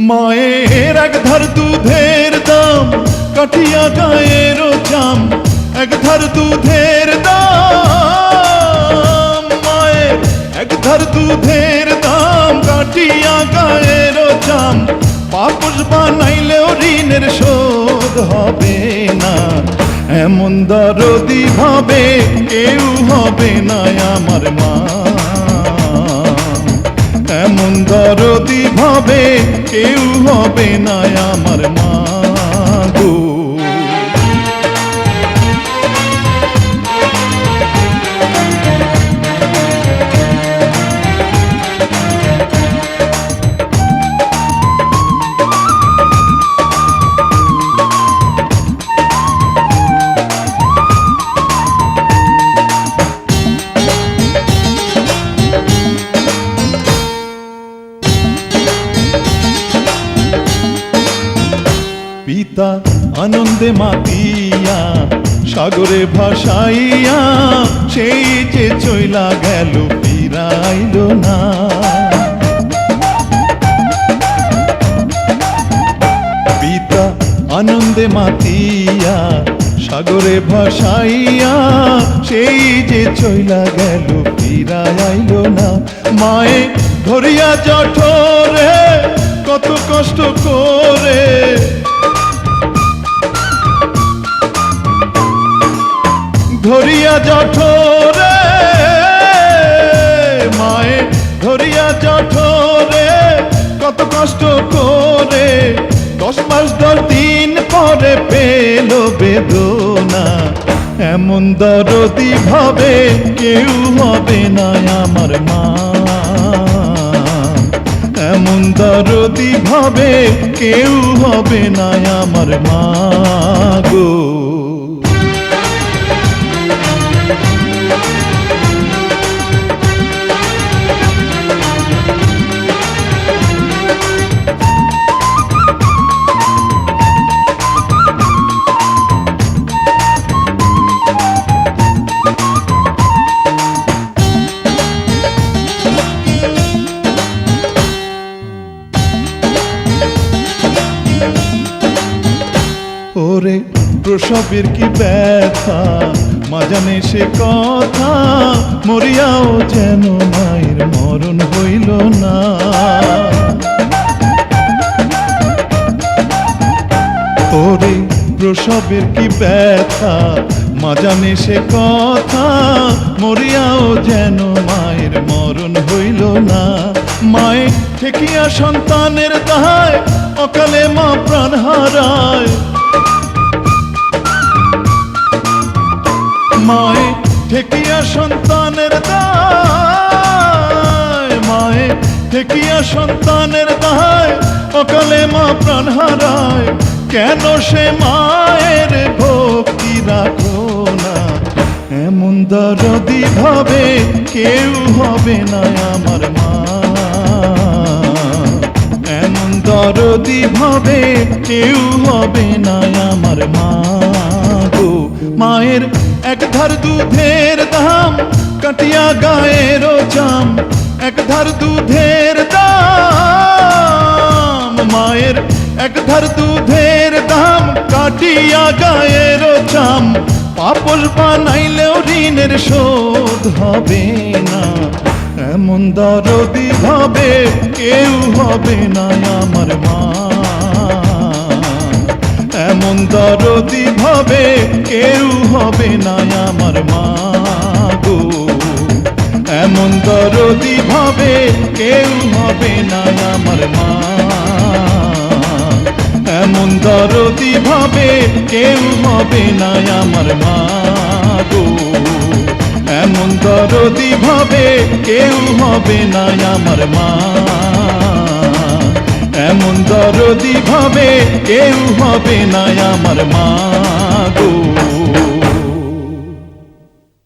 মায়ের এক ধার দুধের দাম কাঠিয়া গায়ের চাম, এক ধার দুধের দাম, মায়ের এক ধার দুধের দাম কাঠিয়া গায়ের চাম, পাপস বানাইলেও ঋণের শোধ হবে না। এমন দরদি ভাবে কেউ হবে না আমার মা, এমন দরদি ভাবে কেউ হবে না আমার মা গো। পিতা আনন্দে মাতিয়া সাগরে ভাসাইয়া, সেই যে চইলা গেল ফিরাইল না। পিতা আনন্দে মাতিয়া সাগরে ভাসাইয়া, সেই যে চইলা গেল ফিরাইল না। মায়ে ধরিয়া জঠরে কত কষ্ট করে, ধরিয়া জঠরে, মায়ে ধরিয়া জঠরে কত কষ্ট করে, 10 মাস 10 দিন পরে পেল বেদনা। এমন দরদি ভাবে কেউ হবে না আমার মা, এমন দরদি ভাবে কেউ হবে না আমার মা গো। ওরে প্রসবের কি ব্যথা মা জানে সে কথা, মরিয়াও যেন মায়ের মরণ হইল না। ওরে প্রসবের কি ব্যথা মা জানে সে কথা, মরিয়াও যেন মায়ের মরণ হইল না। মায়ে ঠেকিয়া সন্তানের দায় অকালে মা প্রাণ হারায়, মায়ে ঠেকিয়া সন্তানের দায়, মায়ে ঠেকিয়া সন্তানের দায় অকালে মা প্রাণ হারায়। কেন সে মায়ের ভক্তি রাখো না, এমন দরদি ভাবে কেউ হবে না আমার মা, এমন দরদি ভাবে কেউ হবে না আমার মা গো। মায়ের এক ধার দুধের দাম কাটিয়া গায়ের চাম, এক ধার দুধের দাম, মায়ের এক ধার দুধের দাম কাটিয়া গায়ের চাম, পাপস বানাইলেও ঋণের শোধ হবে না। এমন দরদি ভাবে কেউ হবে না আমার মা, এমন দরদি ভাবে কেউ হবে না আমার মা গো। এমন দরদি ভাবে কেউ হবে না আমার মা, এমন দরদি ভাবে কেউ হবে না আমার মা গো। এমন দরদি ভাবে কেউ হবে না আমার মা, এমন দরদি ভাবে কেউ হবে না আমার মা গো।